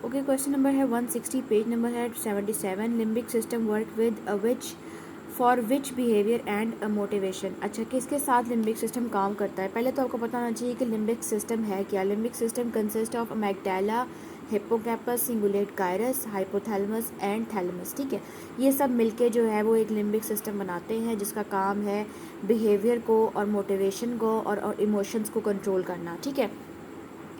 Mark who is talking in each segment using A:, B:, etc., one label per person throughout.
A: Okay, question number है 160, page number है 77। Limbic system work with which for which behaviour and motivation. अच्छा, किसके साथ लिम्बिक सिस्टम काम करता है? पहले तो आपको पता होना चाहिए कि लिम्बिक सिस्टम है क्या। Limbic system consist of amygdala, hippocampus, cingulate gyrus, hypothalamus and thalamus. ठीक है, ये सब मिलके जो है वो एक लिम्बिक सिस्टम बनाते हैं, जिसका काम है बिहेवियर को और मोटिवेशन को और इमोशंस को कंट्रोल करना। ठीक है,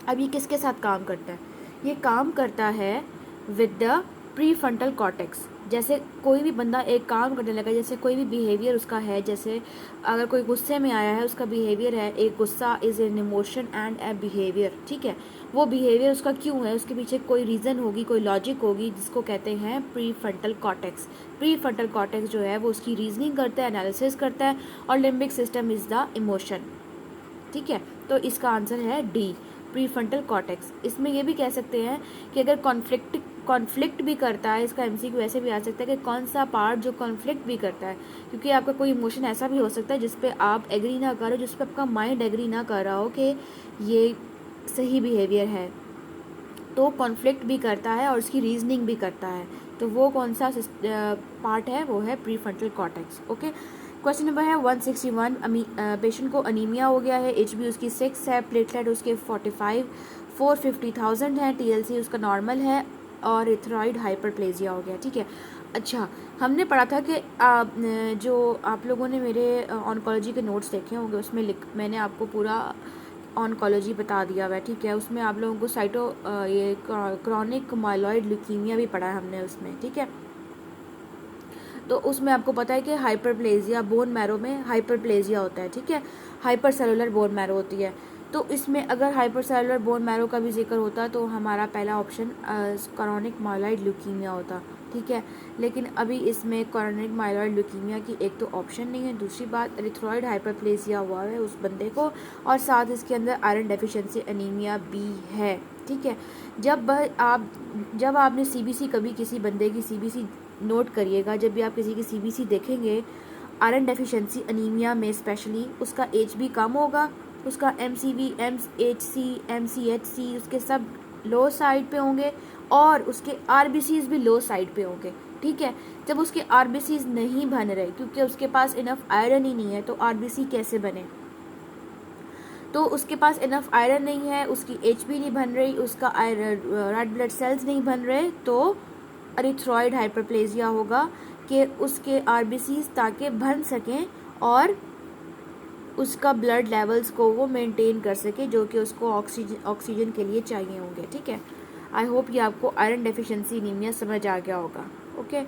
A: अब ये किसके साथ काम करता है? ये काम करता है विद द प्रीफ्रंटल कॉर्टेक्स। जैसे कोई भी बंदा एक काम करने लगा, जैसे कोई भी बिहेवियर उसका है, जैसे अगर कोई गुस्से में आया है, उसका बिहेवियर है, एक गुस्सा is an emotion and A behaviour. ठीक है, वो बिहेवियर उसका क्यों है, उसके पीछे कोई रीज़न होगी, कोई लॉजिक होगी, जिसको कहते हैं प्रीफ्रंटल कॉर्टेक्स। प्रीफ्रंटल कॉर्टेक्स जो है वो उसकी रीजनिंग करता है, एनालिसिस करता है, और limbic system is the emotion. ठीक है, तो इसका आंसर है डी, प्रीफ्रंटल कॉर्टेक्स। इसमें ये भी कह सकते हैं कि अगर कॉन्फ्लिक्ट भी करता है, इसका एमसीक्यू ऐसे भी आ सकता है कि कौन सा पार्ट जो कॉन्फ्लिक्ट भी करता है, क्योंकि आपका कोई इमोशन ऐसा भी हो सकता है जिस पे आप एग्री ना करो, जिस पे आपका माइंड एग्री ना कर रहा हो कि ये सही बिहेवियर है, तो कॉन्फ्लिक्ट भी करता है और उसकी रीजनिंग भी करता है। तो वो कौन सा पार्ट है? वो है prefrontal cortex. Okay, question number है 161। पेशेंट को अनीमिया हो गया है, HB उसकी 6 है, प्लेटलेट उसके 45, 450,000 है, TLC उसका नॉर्मल है, और इथेरॉइड हाइपरप्लेजिया हो गया। ठीक है, अच्छा, हमने पढ़ा था कि जो आप लोगों ने मेरे ऑन्कोलॉजी के नोट्स देखे होंगे, उसमें मैंने आपको पूरा ऑन्कोलॉजी बता दिया हुआ है। ठीक है, उसमें आप लोगों को ये क्रॉनिक माइलॉइड ल्यूकीमिया भी पढ़ा है हमने उसमें। ठीक है, तो उसमें आपको पता है कि हाइपरप्लेजिया, बोन मैरो में हाइपरप्लेजिया होता है। ठीक है, हाइपर सेलुलर बोन मैरो होती है। तो इसमें अगर हाइपर सेलुलर बोन मैरो का भी जिक्र होता तो हमारा पहला ऑप्शन क्रॉनिक माइलॉइड ल्यूकीमिया होता। ठीक है, लेकिन अभी इसमें क्रॉनिक माइलॉइड ल्यूकीमिया की एक तो ऑप्शन नहीं है, दूसरी बात एरिथ्रॉइड हाइपरप्लेजिया हुआ है उस बंदे को, और साथ इसके अंदर आयरन डेफिशिएंसी एनीमिया भी है। ठीक है, जब आपने CBC, कभी किसी बंदे की CBC नोट करिएगा, जब भी आप किसी की CBC देखेंगे, आयरन डेफिशिएंसी अनीमिया में स्पेशली उसका HB कम होगा, उसका MCV, MHC, MCHC उसके सब लो साइड पे होंगे, और उसके RBCs भी लो साइड पे होंगे। ठीक है, जब उसके RBCs नहीं बन रहे क्योंकि उसके पास इनफ आयरन ही नहीं है, तो RBC कैसे बने? तो उसके पास इनफ आयरन नहीं है, उसकी HB नहीं बन रही, उसका रेड ब्लड सेल्स नहीं बन रहे, तो एरिथ्रॉइड हाइपरप्लेजिया होगा कि उसके RBCs ताकि बन सकें और उसका ब्लड लेवल्स को वो मेंटेन कर सके, जो कि उसको ऑक्सीजन के लिए चाहिए होंगे। ठीक है, आई होप ये आपको आयरन डेफिशिएंसी एनीमिया समझ आ गया होगा। ओके,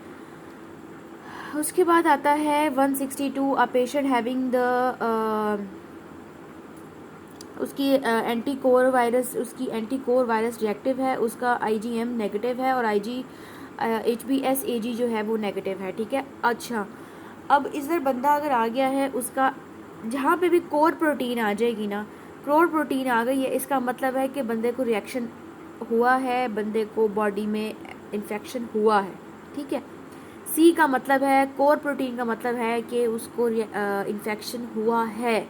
A: उसके बाद आता है 162, अ पेशेंट हैविंग द उसकी एंटी कोर वायरस रिएक्टिव है, उसका IgM नेगेटिव है, और HBsAg जो है वो नेगेटिव है। ठीक है, अच्छा, अब इधर बंदा अगर आ गया है, उसका जहाँ पे भी कोर प्रोटीन आ जाएगी ना, कोर प्रोटीन आ गई है, इसका मतलब है कि बंदे को रिएक्शन हुआ है, बंदे को बॉडी में इन्फेक्शन हुआ है। ठीक है, C का मतलब है, कोर प्रोटीन का मतलब है कि उसको इन्फेक्शन हुआ है।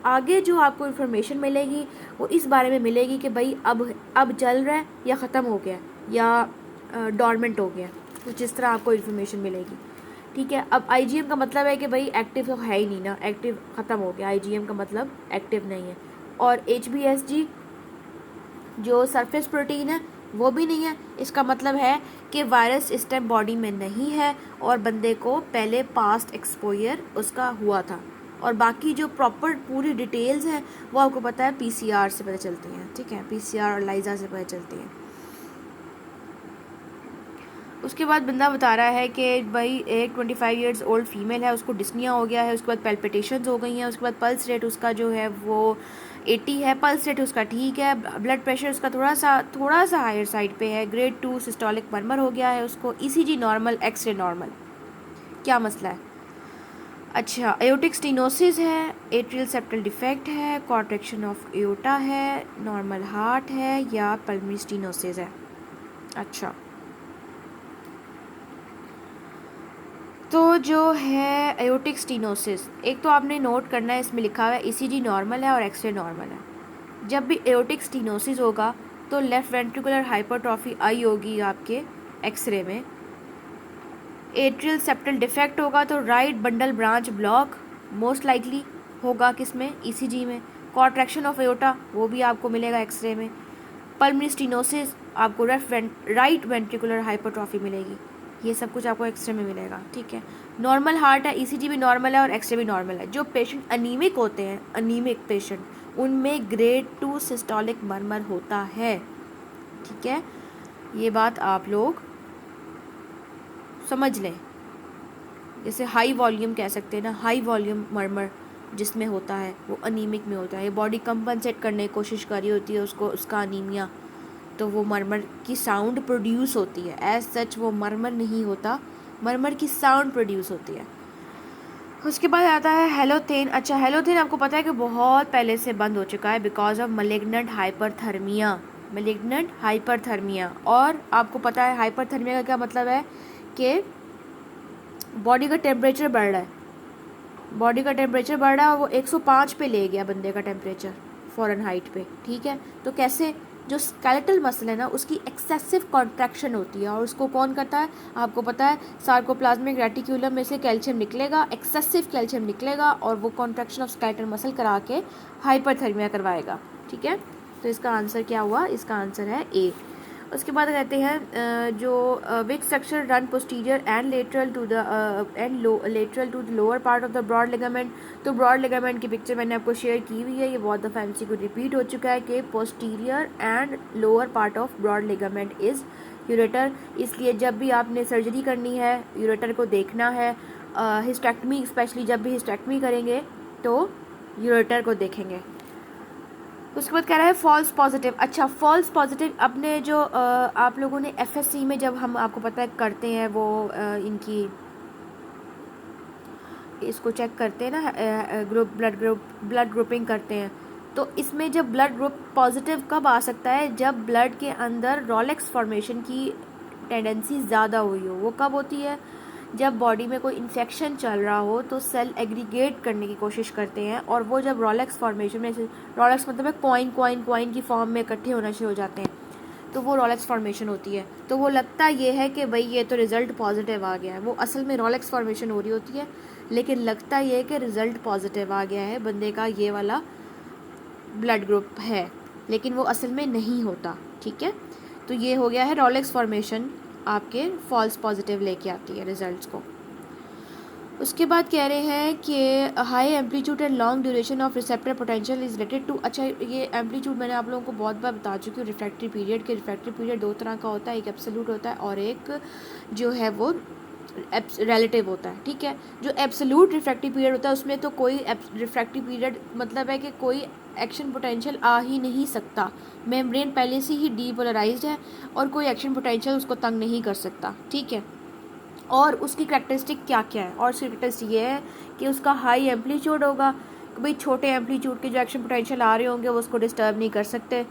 A: आगे जो आपको इन्फॉर्मेशन मिलेगी वो इस बारे में मिलेगी कि भाई अब चल रहा है या ख़त्म हो गया या डॉर्मेंट हो गया, कुछ इस तरह आपको इन्फॉर्मेशन मिलेगी। ठीक है, अब IgM का मतलब है कि भाई एक्टिव तो है ही नहीं ना, एक्टिव ख़त्म हो गया, IgM का मतलब एक्टिव नहीं है, और HBsG जो सरफेस प्रोटीन है वो भी नहीं है, इसका मतलब है कि वायरस इस टाइम बॉडी में नहीं है और बंदे को पहले पास्ट एक्सपोजर उसका हुआ था, और बाकी जो प्रॉपर पूरी डिटेल्स हैं वो आपको पता है PCR से पता चलती हैं। ठीक है, PCR और लाइजा से पता चलती हैं। उसके बाद बंदा बता रहा है कि भाई एक 25 ईयर्स ओल्ड फीमेल है, उसको डिस्निया हो गया है, उसके बाद पैल्पिटेशंस हो गई हैं, उसके बाद पल्स रेट उसका जो है वो 80 है, पल्स रेट उसका ठीक है, ब्लड प्रेशर उसका थोड़ा सा हायर साइड पे है, ग्रेड 2 सिस्टोलिक मर्मर हो गया है उसको, ECG नॉर्मल, एक्सरे नॉर्मल। क्या मसला है? अच्छा, एयोटिक स्टीनोसिस है, एट्रियल सेप्टल डिफेक्ट है, कॉन्ट्रैक्शन ऑफ एयोटा है, नॉर्मल हार्ट है, या पल्मोनरी स्टीनोसिस है? अच्छा, तो जो है एयोटिक स्टीनोसिस, एक तो आपने नोट करना है, इसमें लिखा हुआ है ECG नॉर्मल है और एक्सरे नॉर्मल है। जब भी एयोटिक स्टीनोसिस होगा तो लेफ्ट वेंट्रिकुलर हाइपरट्रॉफी आई होगी आपके एक्सरे में। एट्रियल सेप्टल डिफेक्ट होगा तो right bundle branch block most likely होगा किसमें, ईसीजी में। कॉन्ट्रैक्शन ऑफ एओर्टा वो भी आपको मिलेगा एक्सरे में। पल्मोनरी स्टेनोसिस आपको राइट वेंट्रिकुलर हाइपरट्रॉफी मिलेगी। ये सब कुछ आपको एक्सरे में मिलेगा, ठीक है। नॉर्मल हार्ट है, ईसीजी भी नॉर्मल है और एक्सरे भी नॉर्मल है। जो पेशेंट अनीमिक होते हैं, अनीमिक पेशेंट, उनमें ग्रेड 2 सिस्टोलिक मर्मर होता है, ठीक है। ये बात आप लोग समझ लें। जैसे हाई वॉल्यूम कह सकते हैं ना, हाई वॉल्यूम मर्मर जिसमें होता है वो अनीमिक में होता है। ये बॉडी कंपनसेट करने की कोशिश कर रही होती है उसको, उसका अनीमिया, तो वो मर्मर की साउंड प्रोड्यूस होती है। एज सच वो मर्मर नहीं होता, मर्मर की साउंड प्रोड्यूस होती है। उसके बाद आता है हेलोथेन। अच्छा, हेलोथेन आपको पता है कि बहुत पहले से बंद हो चुका है because of malignant hyperthermia, malignant hyperthermia. और आपको पता है हाइपरथर्मिया का क्या मतलब है कि बॉडी का टेम्परेचर बढ़ रहा है, बॉडी का टेम्परेचर बढ़ रहा है और वो 105 पे ले गया बंदे का टेम्परेचर फ़ॉरेनहाइट पे, ठीक है। तो कैसे, जो स्केलेटल मसल है ना उसकी एक्सेसिव कॉन्ट्रैक्शन होती है और उसको कौन करता है, आपको पता है सार्कोप्लाज्मिक रेटिक्यूलम में से कैल्शियम निकलेगा, एक्सेसिव कैल्शियम निकलेगा और वो कॉन्ट्रैक्शन ऑफ स्केलेटल मसल करा के हाइपरथर्मिया करवाएगा, ठीक है। तो इसका आंसर क्या हुआ, इसका आंसर है ए। उसके बाद कहते हैं जो which structure run posterior and lateral to the lateral to the lower part of the broad ligament. तो ब्रॉड लिगामेंट की पिक्चर मैंने आपको शेयर की हुई है, ये बहुत दफ़ा एमसीक्यू रिपीट हो चुका है कि posterior and lower part of broad ligament is ureter. इसलिए जब भी आपने सर्जरी करनी है यूरेटर को देखना है, हिस्टेक्टमी स्पेशली जब भी हिस्टेक्टमी करेंगे तो यूरेटर को देखेंगे। उसके बाद कह रहा है फॉल्स पॉजिटिव। अच्छा, फॉल्स पॉजिटिव अपने जो आप लोगों ने एफएससी में जब हम आपको पता है करते हैं वो इनकी इसको चेक करते हैं ना, ब्लड ग्रुपिंग करते हैं, तो इसमें जब ब्लड ग्रुप पॉजिटिव कब आ सकता है, जब ब्लड के अंदर रोलेक्स फॉर्मेशन की टेंडेंसी ज़्यादा हुई हो। वो कब होती है, जब बॉडी में कोई इन्फेक्शन चल रहा हो तो सेल एग्रीगेट करने की कोशिश करते हैं और वो जब रोलेक्स फॉर्मेशन में, रोलेक्स मतलब है कॉइन की फॉर्म में इकट्ठे होना शुरू हो जाते हैं, तो वो रोलेक्स फॉर्मेशन होती है। तो वो लगता ये है कि भाई ये तो रिज़ल्ट पॉजिटिव आ गया है, वो असल में रोलेक्स फॉर्मेशन हो रही होती है, लेकिन लगता ये है कि रिज़ल्ट पॉजिटिव आ गया है, बंदे का ये वाला ब्लड ग्रुप है, लेकिन वो असल में नहीं होता, ठीक है। तो ये हो गया है रोलेक्स फॉर्मेशन आपके फॉल्स पॉजिटिव लेके आती है रिजल्ट्स को। उसके बाद कह रहे हैं कि high amplitude and long duration of receptor potential is related to. अच्छा, ये एम्पलीट्यूड मैंने आप लोगों को बहुत बार बता चुकी हूँ रिफ्रैक्टरी पीरियड के। रिफ्रैक्टरी पीरियड दो तरह का होता है, एक एब्सोल्यूट होता है और एक जो है वो रिलेटिव होता है, ठीक है। जो एब्सोल्यूट रिफ्रैक्टरी पीरियड होता है उसमें तो कोई रिफ्रैक्टरी पीरियड मतलब है कि कोई एक्शन पोटेंशियल आ ही नहीं सकता, मेम्ब्रेन पहले से ही डीपोलराइज्ड है और कोई एक्शन पोटेंशियल उसको तंग नहीं कर सकता, ठीक है। और उसकी करैक्टरिस्टिक क्या क्या है, और उसकी करैक्टरिस्टिक ये है कि उसका हाई एम्पलीट्यूड होगा, भाई छोटे एम्पलीट्यूड के जो एक्शन पोटेंशियल आ रहे होंगे वो उसको डिस्टर्ब नहीं कर सकते,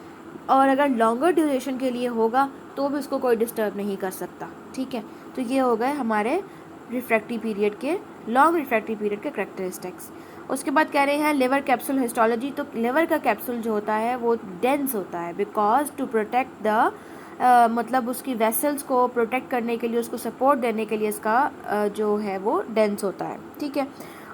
A: और अगर लॉन्गर ड्यूरेशन के लिए होगा तो भी उसको कोई डिस्टर्ब नहीं कर सकता, ठीक है। तो ये हो गए हमारे रिफ्रैक्टरी पीरियड के, लॉन्ग रिफ्रैक्टरी पीरियड के करैक्टरिस्टिक्स। उसके बाद कह रहे हैं लिवर कैप्सूल हिस्टोलॉजी। तो लिवर का कैप्सूल जो होता है वो डेंस होता है बिकॉज टू प्रोटेक्ट द मतलब उसकी वेसल्स को प्रोटेक्ट करने के लिए, उसको सपोर्ट देने के लिए इसका जो है वो डेंस होता है, ठीक है।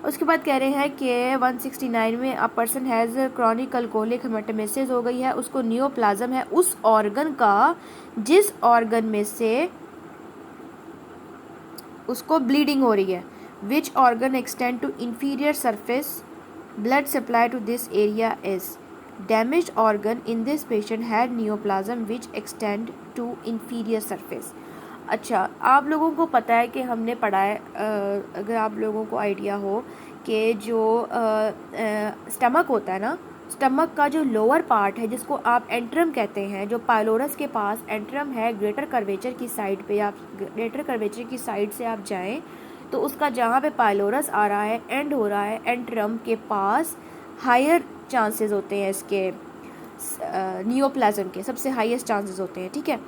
A: उसके बाद कह रहे हैं कि 169 में a person has chronic alcoholic haematemesis हो गई है, उसको नियोप्लाज्म है उस ऑर्गन का जिस ऑर्गन में से उसको ब्लीडिंग हो रही है। Which organ extend to inferior surface blood supply to this area is damaged organ in this patient had neoplasm which extend to inferior surface. अच्छा, आप लोगों को पता है कि हमने पढ़ा है, अगर आप लोगों को आइडिया हो कि जो स्टमक होता है ना, स्टमक का जो लोअर पार्ट है जिसको आप एंट्रम कहते हैं, जो पाइलोरस के पास एंट्रम है, ग्रेटर कर्वेचर की साइड पे, आप ग्रेटर कर्वेचर की साइड से आप जाएं तो उसका जहाँ पे पाइलोरस आ रहा है, एंड हो रहा है एंट्रम के पास, हायर चांसेस होते हैं इसके नियोप्लाज्म के, सबसे हाईएस्ट चांसेस होते हैं, ठीक है।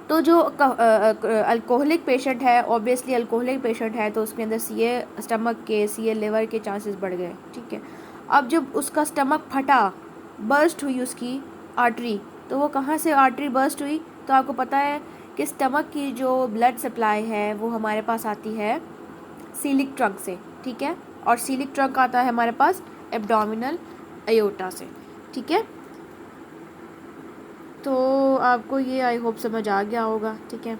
A: तो जो अल्कोहलिक पेशेंट है, ऑब्वियसली अल्कोहलिक पेशेंट है तो उसके अंदर सीए स्टमक के, सीए लिवर के चांसेस बढ़ गए, ठीक है। अब जब उसका स्टमक फटा, बर्स्ट हुई उसकी, आर्टरी, तो वो कहाँ से आर्टरी बर्स्ट हुई? तो आपको पता है कि स्टमक की जो ब्लड सप्लाई है वो हमारे पास आती है सीलिक ट्रंक से, ठीक है, और सीलिक ट्रंक आता है हमारे पास एब्डोमिनल एयोर्टा से, ठीक है। तो आपको ये आई होप समझ आ गया होगा, ठीक है।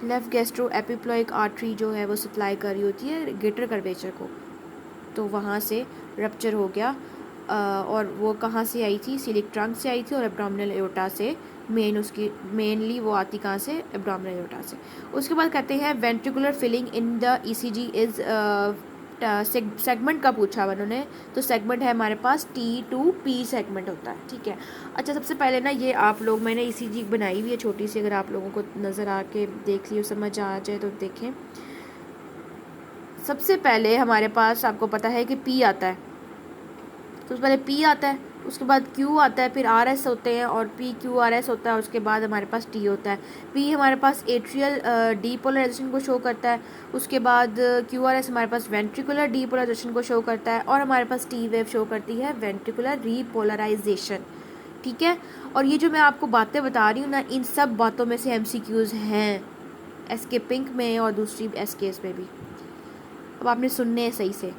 A: लेफ्ट गैस्ट्रो एपिप्लॉइक आर्टरी जो है वो सप्लाई कर रही होती है ग्रेटर कर्वेचर को, तो वहाँ से रप्चर हो गया और वो कहाँ से आई थी? सीलिक ट्रंक से आई थी और एब्डोमिनल एयोर्टा से उसकी मेनली वो आती कहाँ से? एब्डोमिनल एयोर्टा से। उसके बाद कहते हैं ventricular filling in the ECG is segment का पूछा हुआ उन्होंने, तो सेगमेंट है हमारे पास T2P सेगमेंट होता है, ठीक है। अच्छा, सबसे पहले ना ये आप लोग, मैंने ईसीजी बनाई हुई है छोटी सी, अगर आप लोगों को नज़र आके देख लियो, समझ आ जाए तो देखें। सबसे पहले हमारे पास आपको पता है कि P आता है, तो उससे पहले P आता है, उसके बाद Q आता है, फिर RS होते हैं और PQRS होता है, उसके बाद हमारे पास T होता है। P हमारे पास एट्रियल डीपोलराइजेशन को शो करता है, उसके बाद QRS हमारे पास वेंट्रिकुलर डीपोलराइजेशन को शो करता है और हमारे पास T वेव शो करती है वेंट्रिकुलर रीपोलराइजेशन, ठीक है। और ये जो मैं आपको बातें बता रही हूँ ना, इन सब बातों में से MCQs हैं, SK पिंक में और दूसरी SKs में भी। अब आपने सुनने हैं सही से।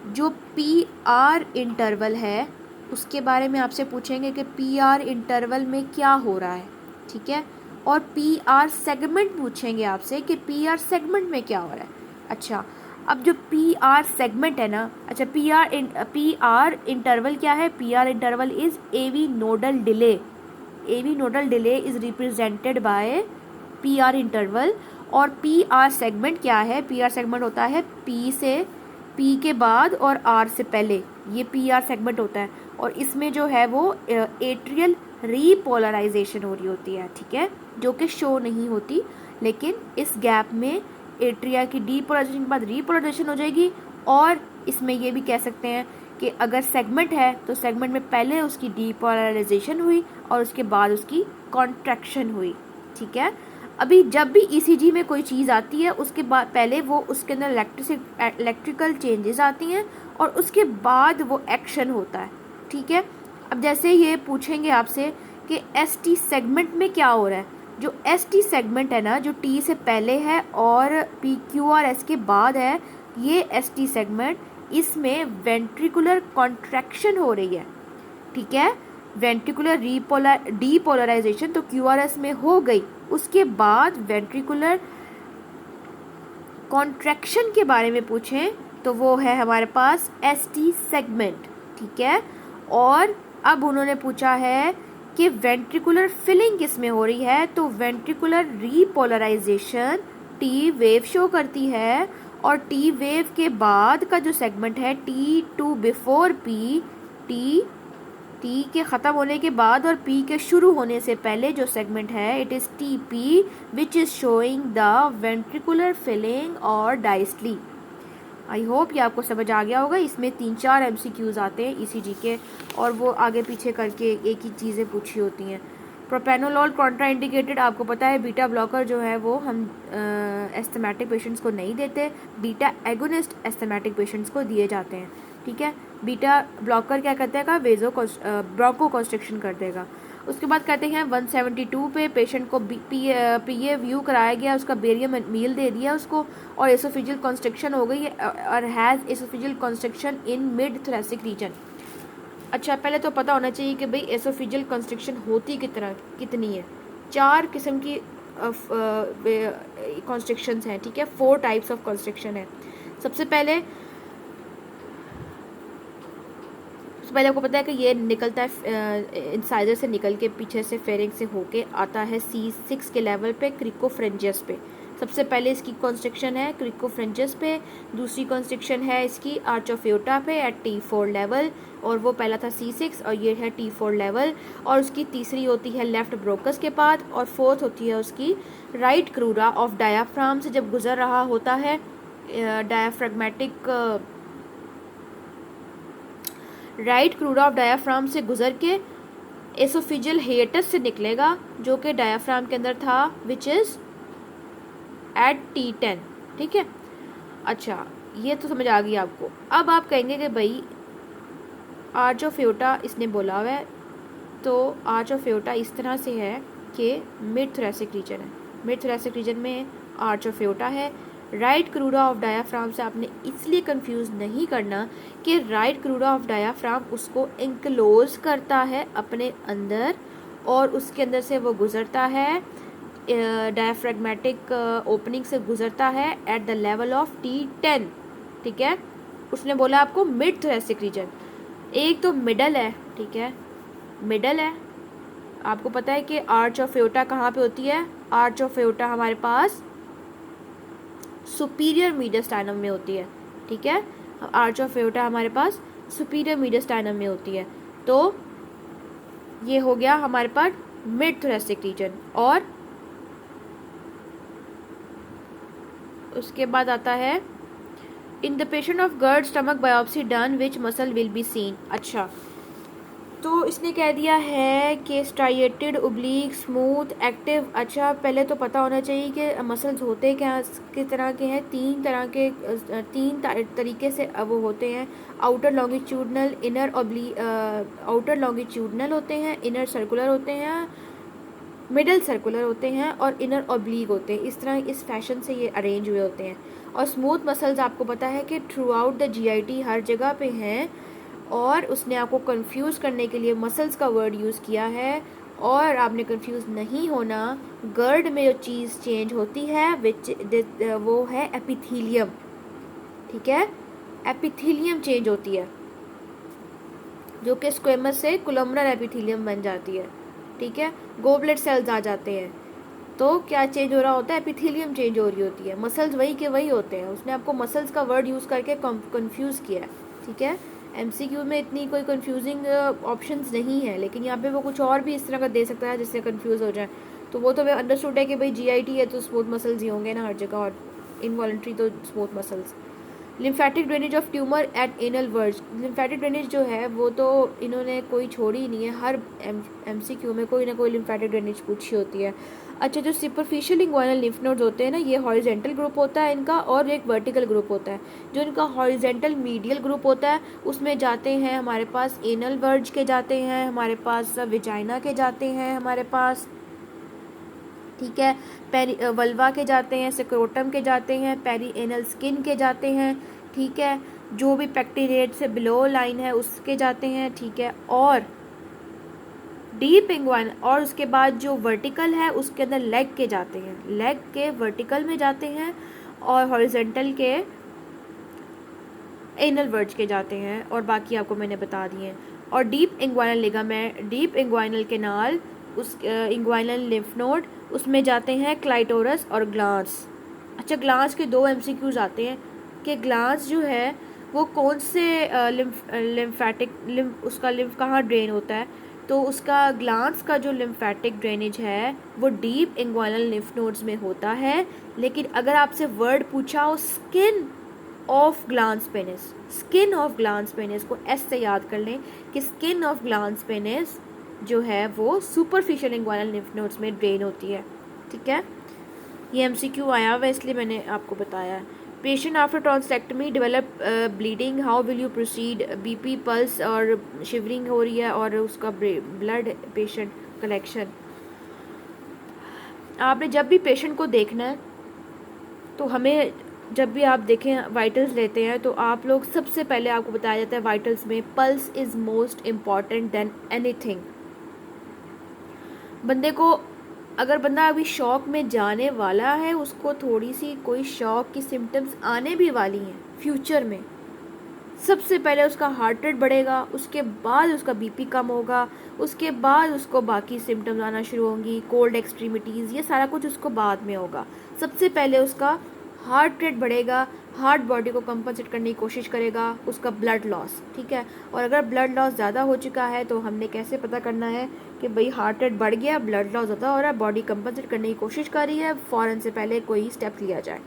A: जो PR इंटरवल है उसके बारे में आपसे पूछेंगे कि PR इंटरवल में क्या हो रहा है, ठीक है, और PR सेगमेंट पूछेंगे आपसे कि PR सेगमेंट में क्या हो रहा है। अच्छा, अब जो PR सेगमेंट है ना, अच्छा PR इंटरवल क्या है? PR interval is AV nodal delay. AV nodal delay is represented by PR interval. और PR सेगमेंट क्या है? PR सेगमेंट होता है P के बाद और R से पहले, ये PR सेगमेंट होता है और इसमें जो है वो एट्रियल रीपोलराइजेशन हो रही होती है, ठीक है, जो कि शो नहीं होती, लेकिन इस गैप में एट्रिया की डीपोलराइजेशन के बाद रीपोलराइजेशन हो जाएगी। और इसमें ये भी कह सकते हैं कि अगर सेगमेंट है तो सेगमेंट में पहले उसकी डीपोलराइजेशन हुई और उसके बाद उसकी कॉन्ट्रैक्शन हुई, ठीक है। अभी जब भी ईसीजी में कोई चीज़ आती है उसके बाद पहले वो उसके अंदर इलेक्ट्रिकल चेंजेस आती हैं और उसके बाद वो एक्शन होता है, ठीक है। अब जैसे ये पूछेंगे आपसे कि एसटी सेगमेंट में क्या हो रहा है, जो एसटी सेगमेंट है ना, जो टी से पहले है और PQRS के बाद है, ये एसटी सेगमेंट, इसमें वेंट्रिकुलर कॉन्ट्रैक्शन हो रही है, ठीक है। वेंट्रिकुलर डीपोलराइजेशन तो QRS में हो गई, उसके बाद वेंट्रिकुलर कॉन्ट्रैक्शन के बारे में पूछें तो वो है हमारे पास ST सेगमेंट, ठीक है। और अब उन्होंने पूछा है कि वेंट्रिकुलर फिलिंग किस में हो रही है, तो ventricular repolarisation T wave show करती है और T वेव के बाद का जो सेगमेंट है T2 बिफोर P, T के ख़त्म होने के बाद और P के शुरू होने से पहले जो सेगमेंट है, it is TP which is showing the ventricular filling और डायस्टली। आई होप ये आपको समझ आ गया होगा। इसमें 3-4 MCQs आते हैं ECG के और वो आगे पीछे करके एक ही चीज़ें पूछी होती हैं। प्रोपेनोलॉल कॉन्ट्रा इंडिकेटेड, आपको पता है बीटा ब्लॉकर जो है वो हम एस्थमेटिक पेशेंट्स को नहीं देते, बीटा एगोनिस्ट एस्थमेटिक पेशेंट्स को दिए जाते हैं, ठीक है। बीटा ब्लॉकर क्या करता है, ब्रोंको कॉन्स्ट्रिक्शन कर देगा। उसके बाद कहते हैं 172 पे पेशेंट को PA व्यू कराया गया, उसका बेरियम मील दे दिया उसको और एसोफिजियल कॉन्स्ट्रिक्शन हो गई है और has oesophageal constriction in mid thoracic region. अच्छा, पहले तो पता होना चाहिए कि भाई एसोफिजियल कॉन्स्ट्रिक्शन होती कितनी है। 4 किस्म की कॉन्स्ट्रिक्शंस हैं, ठीक है, 4 टाइप्स ऑफ कॉन्स्ट्रिक्शन है। सबसे पहले आपको पता है कि ये निकलता है इंसाइजर से निकल के पीछे से फेरिंग से होके आता है C6 के लेवल पे क्रिकोफ्रेंजियस पे। सबसे पहले इसकी कॉन्स्ट्रिक्शन है क्रिकोफ्रेंजियस पे, दूसरी कॉन्स्ट्रिक्शन है इसकी आर्च ऑफ एयोर्टा पे एट T4 लेवल और वो पहला था C6 और ये है T4 लेवल। और उसकी तीसरी होती है लेफ्ट ब्रोकस के बाद और फोर्थ होती है उसकी राइट क्रूरा ऑफ डायाफ्राम से जब गुजर रहा होता है डायाफ्रेगमेटिक राइट क्रूरा ऑफ डायाफ्राम से गुजर के एसोफिजियल हिएटस से निकलेगा जो कि डायाफ्राम के अंदर था विच इज़ एट T10, ठीक है। अच्छा, ये तो समझ आ गई आपको। अब आप कहेंगे कि भाई आर्च ऑफ एओर्टा इसने बोला हुआ है, तो आर्च ऑफ एओर्टा इस तरह से है कि मिड थोरेसिक रीजन है, मिड थोरेसिक रीजन में आर्च ऑफ एओर्टा है। राइट क्रूरा ऑफ डायाफ्राम से आपने इसलिए कंफ्यूज नहीं करना कि राइट क्रूरा ऑफ डायाफ्राम उसको इंक्लोज करता है अपने अंदर और उसके अंदर से वो गुजरता है, डायाफ्रेगमेटिक ओपनिंग से गुजरता है at the level of T10, ठीक है। उसने बोला आपको मिड थोरेसिक रीजन, एक तो मिडल है, ठीक है, मिडल है। आपको पता है कि आर्च ऑफ एओर्टा कहाँ पे होती है, आर्च ऑफ एओर्टा हमारे पास सुपीरियर मीडियस्टाइनम में होती है, ठीक है। आर्च ऑफ एओर्टा हमारे पास सुपीरियर मीडियस्टाइनम में होती है। तो ये हो गया हमारे पास मिड थोरेसिक रीजन। और उसके बाद आता है in the patient of GERD stomach biopsy done which muscle will be seen. अच्छा, तो इसने कह दिया है कि स्ट्राइएटेड, ओब्लीक, स्मूथ, एक्टिव। अच्छा, पहले तो पता होना चाहिए कि मसल्स होते क्या किस तरह के हैं। तीन तरीके से वो होते हैं। Outer longitudinal, inner outer longitudinal होते हैं, इनर सर्कुलर होते हैं, मिडल सर्कुलर होते हैं और इनर ऑब्लीक होते हैं। इस तरह इस फैशन से ये अरेंज हुए होते हैं। और स्मूथ मसल्स आपको पता है कि थ्रू आउट द GIT हर जगह पे हैं। और उसने आपको कंफ्यूज करने के लिए मसल्स का वर्ड यूज़ किया है। और आपने कंफ्यूज नहीं होना, गर्ड में जो चीज़ चेंज होती है वो है एपिथीलियम, ठीक है। एपिथीलियम चेंज होती है जो कि स्क्वेमस से कोलमनर एपिथीलियम बन जाती है, ठीक है। गोबलेट सेल्स आ जाते हैं। तो क्या चेंज हो रहा होता है, एपिथेलियम चेंज हो रही होती है। मसल्स वही के वही होते हैं। उसने आपको मसल्स का वर्ड यूज़ करके कंफ्यूज किया है, ठीक है। MCQ में इतनी कोई कंफ्यूजिंग ऑप्शंस नहीं है, लेकिन यहाँ पे वो कुछ और भी इस तरह का दे सकता है जिससे कंफ्यूज हो जाए। तो वो तो मैं अंडरस्टूड है कि भाई GIT है तो स्मूथ मसल्स ही होंगे ना हर जगह, और इनवॉलंटरी तो smooth muscles. Lymphatic drainage of tumour at anal verge. Lymphatic drainage जो है वो तो इन्होंने कोई छोड़ी ही नहीं है, हर MCQ में कोई ना कोई लिम्फेटिक ड्रेनेज पूछी होती है। अच्छा, जो सुपरफिशियल इंग्वाइनल लिम्फ नोड्स होते हैं ना, ये हॉरिजेंटल ग्रुप होता है इनका और एक वर्टिकल ग्रुप होता है। जो इनका हॉरिजेंटल मीडियल ग्रुप होता है उसमें जाते हैं हमारे पास एनल वर्ज के जाते हैं, हमारे पास विजाइना के जाते हैं, हमारे पास, ठीक है, वल्वा के जाते हैं, स्क्रोटम के जाते हैं, पेरी एनल स्किन के जाते हैं, ठीक है। जो भी पेक्टिनेट से बिलो लाइन है उसके जाते हैं, ठीक है। और डीप इंग्वाइन, और उसके बाद जो वर्टिकल है उसके अंदर लेग के जाते हैं, लेग के वर्टिकल में जाते हैं, और हॉरिजेंटल के एनल वर्ज के जाते हैं, और बाकी आपको मैंने बता दिए हैं। और deep inguinal ligament, deep inguinal canal, उस इंग्वाइनल लिम्फ नोड, उसमें जाते हैं क्लाइटोरस और ग्लांस। अच्छा, ग्लांस के 2 MCQs आते हैं कि ग्लांस जो है वो कौन से उसका लिम्फ कहाँ ड्रेन होता है। तो उसका ग्लांस का जो लिम्फेटिक ड्रेनेज है वो डीप इंग्वाइनल लिम्फ नोड्स में होता है। लेकिन अगर आपसे वर्ड पूछा हो skin of glans penis, skin of glans penis को S से याद कर लें कि स्किन ऑफ ग्लांस पेनिस जो है वो सुपरफिशियल इंग्वाइनल लिम्फ नोड्स में ड्रेन होती है, ठीक है। ये MCQ आया हुआ है इसलिए मैंने आपको बताया है। Patient after tonsillectomy develop bleeding, how will you proceed. BP pulse और शिवरिंग हो रही है और उसका ब्लड पेशेंट कलेक्शन। आपने जब भी पेशेंट को देखना है तो हमें, जब भी आप देखें वाइटल्स लेते हैं तो आप लोग सबसे पहले आपको बताया जाता है वाइटल्स में pulse is most important than anything. बंदे को, अगर बंदा अभी शॉक में जाने वाला है, उसको थोड़ी सी कोई शॉक की सिम्टम्स आने भी वाली हैं फ्यूचर में, सबसे पहले उसका हार्ट रेट बढ़ेगा, उसके बाद उसका BP कम होगा, उसके बाद उसको बाकी सिम्टम्स आना शुरू होंगी, कोल्ड एक्सट्रीमिटीज़, ये सारा कुछ उसको बाद में होगा। सबसे पहले उसका हार्ट रेट बढ़ेगा, हार्ट बॉडी को कंपनसेट करने की कोशिश करेगा, उसका ब्लड लॉस, ठीक है। और अगर ब्लड लॉस ज़्यादा हो चुका है तो हमने कैसे पता करना है कि भाई हार्ट रेट बढ़ गया, ब्लड लॉस ज़्यादा हो रहा है, बॉडी कंपनसेट करने की कोशिश कर रही है, फ़ौरन से पहले कोई स्टेप लिया जाए।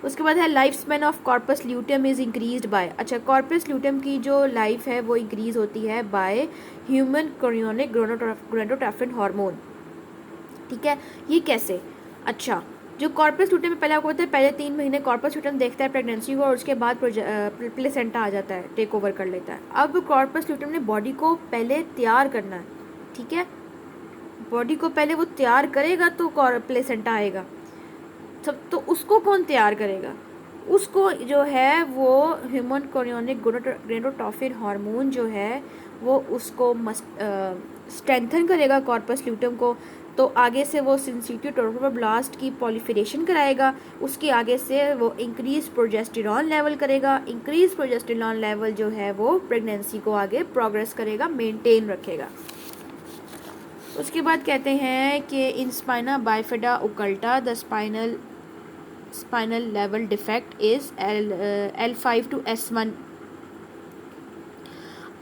A: उसके बाद है life span of corpus luteum is increased by. अच्छा, कॉर्पस ल्यूटियम की जो लाइफ है वो इंक्रीज होती है by human chorionic gonadotropin hormone, ठीक है। ये कैसे? अच्छा, जो कॉर्पस लूटेम में पहले आपको पता है पहले 3 महीने कॉर्पस लूटेम देखता है प्रेगनेंसी को और उसके बाद प्लेसेंटा आ जाता है, टेक ओवर कर लेता है। अब कॉर्पस लूटेम ने बॉडी को पहले तैयार करना है, ठीक है, बॉडी को पहले वो तैयार करेगा तो प्लेसेंटा आएगा। सब तो उसको कौन तैयार करेगा? उसको जो है वो ह्यूमन कोरियोनिक गोनाडोट्रोपिन हार्मोन जो है वो उसको स्ट्रेंथन करेगा कॉर्पस ल्यूटम को, तो आगे से वो सिंसिटिव ट्रोफोब्लास्ट की पॉलिफरेशन कराएगा, उसके आगे से वो इंक्रीज प्रोजेस्टेरॉन लेवल करेगा। इंक्रीज प्रोजेस्टेरॉन लेवल जो है वो प्रेगनेंसी को आगे प्रोग्रेस करेगा, मेंटेन रखेगा। उसके बाद कहते हैं कि in spina bifida occulta the spinal level defect is L5 to S1।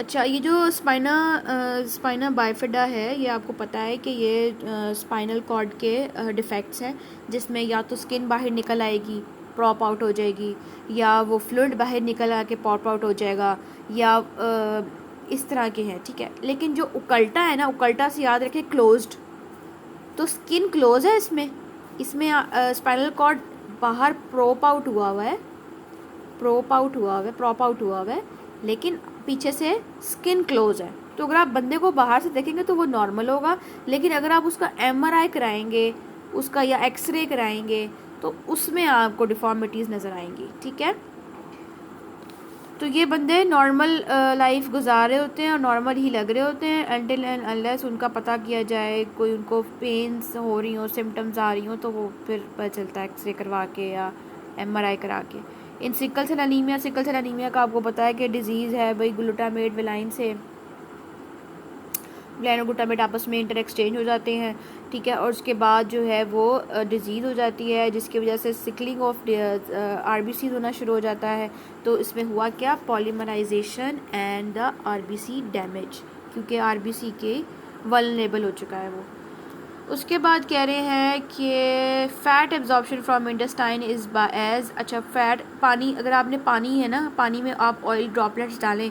A: अच्छा, ये जो स्पाइना बाइफिडा है ये आपको पता है कि ये स्पाइनल कॉर्ड के डिफेक्ट्स हैं, जिसमें या तो स्किन बाहर निकल आएगी, प्रॉप आउट हो जाएगी, या वो फ्लूइड बाहर निकल आके पॉप आउट हो जाएगा, या इस तरह के हैं, ठीक है। लेकिन जो उकल्टा है ना, उकल्टा से याद रखें क्लोज्ड, तो स्किन क्लोज है इसमें स्पाइनल कॉर्ड बाहर प्रॉप आउट हुआ हुआ है, लेकिन पीछे से स्किन क्लोज है। तो अगर आप बंदे को बाहर से देखेंगे तो वो नॉर्मल होगा, लेकिन अगर आप उसका MRI कराएंगे उसका या एक्सरे कराएंगे तो उसमें आपको डिफॉर्मिटीज़ नज़र आएंगी, ठीक है। तो ये बंदे नॉर्मल लाइफ गुजार रहे होते हैं और नॉर्मल ही लग रहे होते हैं अनटिल एंड अनलेस उनका पता किया जाए, कोई उनको पेन्स हो रही हो, सिम्टम्स आ रही हो, तो वो फिर पता चलता है एक्सरे करवा के या MRI करा के। इन सिकल सेल एनीमिया का आपको पता है कि डिजीज़ है भाई, ग्लूटामेट विलाइन से ग्लैनोग्लूटामेट आपस में इंटर एक्सचेंज हो जाते हैं, ठीक है, और उसके बाद जो है वो डिजीज़ हो जाती है, जिसकी वजह से सिकलिंग ऑफ RBC होना शुरू हो जाता है। तो इसमें हुआ क्या, polymerization and the RBC damage, क्योंकि RBC के वल्नरेबल हो चुका है वो। उसके बाद कह रहे हैं कि fat absorption from intestine is as, अच्छा फैट, पानी, अगर आपने पानी है ना, पानी में आप ऑयल ड्रॉपलेट्स डालें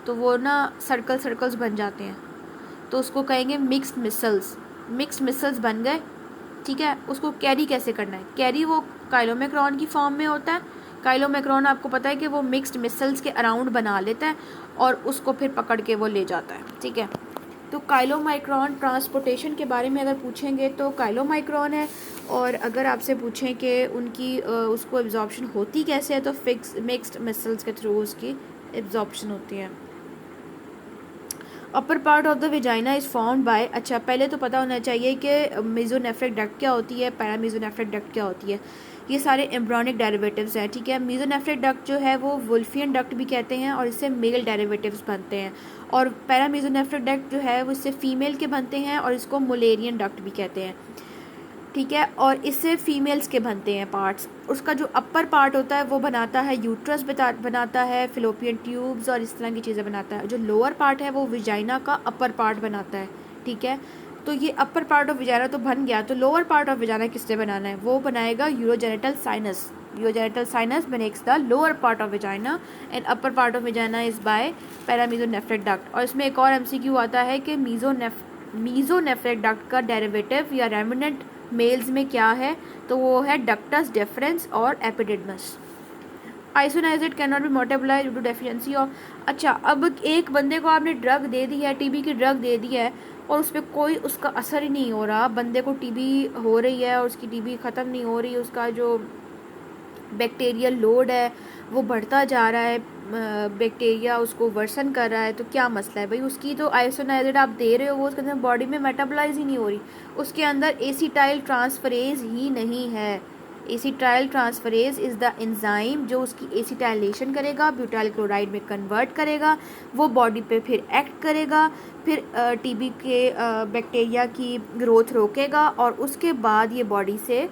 A: तो वो ना सर्कल्स बन जाते हैं, तो उसको कहेंगे मिक्स्ड मिसल्स बन गए, ठीक है। उसको कैरी कैसे करना है, कैरी वो काइलोमैक्रॉन की फॉर्म में होता है। काइलोमैक्रॉन आपको पता है कि वो मिक्स्ड मिसल्स के अराउंड बना लेता है और उसको फिर पकड़ के वो ले जाता है, ठीक है। तो काइलोमाइक्रॉन ट्रांसपोर्टेशन के बारे में अगर पूछेंगे तो काइलोमाइक्रॉन है, और अगर आपसे पूछें कि उनकी उसको एब्जॉर्प्शन होती कैसे है तो मिक्स्ड मिसल्स के थ्रू उसकी एब्जॉर्प्शन होती है। अपर part of the vagina is formed by, अच्छा पहले तो पता होना चाहिए कि मेसोनेफ्रिक डक्ट क्या होती है, पैरामेसोनेफ्रिक डक्ट क्या होती है। ये सारे एम्ब्रियोनिक डेरिवेटिव्स हैं, ठीक है। मेसोनेफ्रिक डक्ट जो है वो वुल्फियन डक्ट भी कहते हैं और इससे मेल डेरिवेटिव्स बनते हैं, और पैरामेसोनेफ्रिक डक्ट जो है वो इससे फीमेल के बनते हैं और इसको मुलेरियन डक्ट भी कहते हैं, ठीक है, और इससे फीमेल्स के बनते हैं पार्ट्स। उसका जो अपर पार्ट होता है वो बनाता है यूट्रस बनाता है, फिलोपियन ट्यूब्स और इस तरह की चीज़ें बनाता है। जो लोअर पार्ट है वो विजाइना का अपर पार्ट बनाता है, ठीक है। तो ये अपर पार्ट ऑफ विजाइना तो बन गया, तो लोअर पार्ट ऑफ विजाइना किससे बनाना है, वो बनाएगा urogenital sinus makes the lower part of vagina and upper part of vagina is by paramesonephric duct. और इसमें एक और MCQ आता है कि मीजोनेफ्रिक डक्ट का डेरिवेटिव या रेमिनेंट मेल्स में क्या है, तो वो है डक्टस डेफरेंस और epididymis. Isoniazid can not be multiply due to deficiency of, अच्छा अब एक बंदे को आपने ड्रग दे दी है, TB की ड्रग दे दी है और उस पर कोई उसका असर ही नहीं हो रहा, बंदे को TB हो रही है और उसकी TB ख़त्म नहीं हो रही, उसका जो बैक्टीरियल लोड है वो बढ़ता जा रहा है, बैक्टीरिया उसको वर्सन कर रहा है, तो क्या मसला है भाई, उसकी तो आइसोनाइजेट आप दे रहे हो वो उसके अंदर बॉडी में मेटाबोलाइज ही नहीं हो रही, उसके अंदर एसिटाइल ट्रांसफरेज ही नहीं है। Acetyl transferase is the enzyme जो उसकी एसिटाइलेशन करेगा, ब्यूटाइल क्लोराइड में कन्वर्ट करेगा, वो बॉडी पे फिर एक्ट करेगा, फिर TB के बैक्टीरिया की ग्रोथ रोकेगा और उसके बाद ये बॉडी से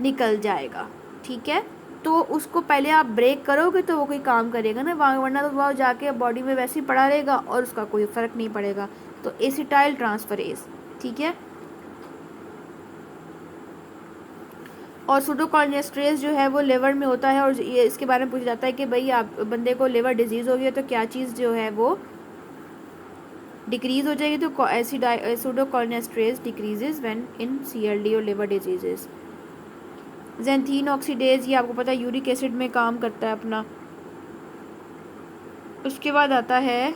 A: निकल जाएगा, ठीक है। तो उसको पहले आप ब्रेक करोगे तो वो कोई काम करेगा ना, वरना तो वह जाके बॉडी में वैसे ही पड़ा रहेगा और उसका कोई फ़र्क नहीं पड़ेगा। तो एसिटाइल ट्रांसफरेज, ठीक है। और सूडोकोलिनेस्टरेज जो है वो लिवर में होता है, और ये इसके बारे में पूछा जाता है कि भाई आप बंदे को लिवर डिजीज़ हो गई है तो क्या चीज़ जो है वो डिक्रीज़ हो जाएगी, तो सूडोकोलिनेस्टरेज डिक्रीजेज व्हेन इन CLD और लिवर डिजीजेस। ज़ैंथीन ऑक्सीडेज, ये आपको पता है यूरिक एसिड में काम करता है अपना। उसके बाद आता है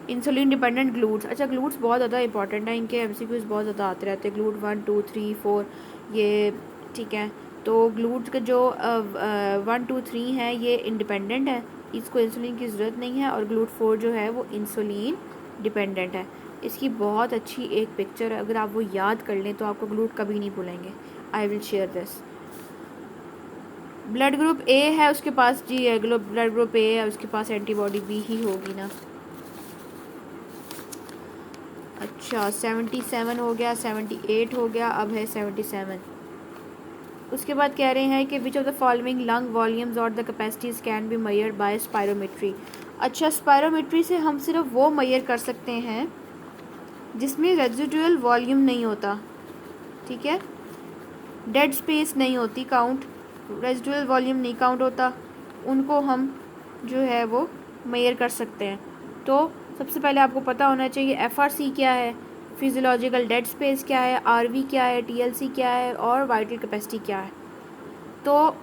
A: इंसुलिन डिपेंडेंट ग्लूट्स। अच्छा, ग्लूट्स बहुत ज़्यादा इंपॉर्टेंट है, इनके एमसीक्यूज बहुत ज़्यादा आते रहते हैं। ग्लूट 1 2 3 4 ये ठीक है। तो ग्लूट्स के जो 1 2 3 है ये इंडिपेंडेंट है, इसको इंसुलिन की ज़रूरत नहीं है। और ग्लूट 4 जो है वो इंसुलिन डिपेंडेंट है। इसकी बहुत अच्छी एक पिक्चर है, अगर आप वो याद कर लें तो आपको ग्लूट कभी नहीं भूलेंगे। I will share this. Blood group A है उसके पास जी, ब्लड ग्रुप ए है उसके पास एंटीबॉडी बी ही होगी ना। अच्छा 77 हो गया, 78 हो गया, अब है 77। उसके बाद कह रहे हैं कि which of the following lung volumes और the capacities can be measured by spirometry. अच्छा, स्पायरोमेट्री से हम सिर्फ वो मेजर कर सकते हैं जिसमें रेजिडुअल वॉल्यूम नहीं होता, ठीक है, डेड स्पेस नहीं होती काउंट, रेजिडुअल वॉल्यूम नहीं काउंट होता, उनको हम जो है वो मेजर कर सकते हैं। तो सबसे पहले आपको पता होना चाहिए एफआरसी क्या है, फिजियोलॉजिकल डेड स्पेस क्या है, आरवी क्या है, टीएलसी क्या है और वाइटल कैपेसिटी क्या है। तो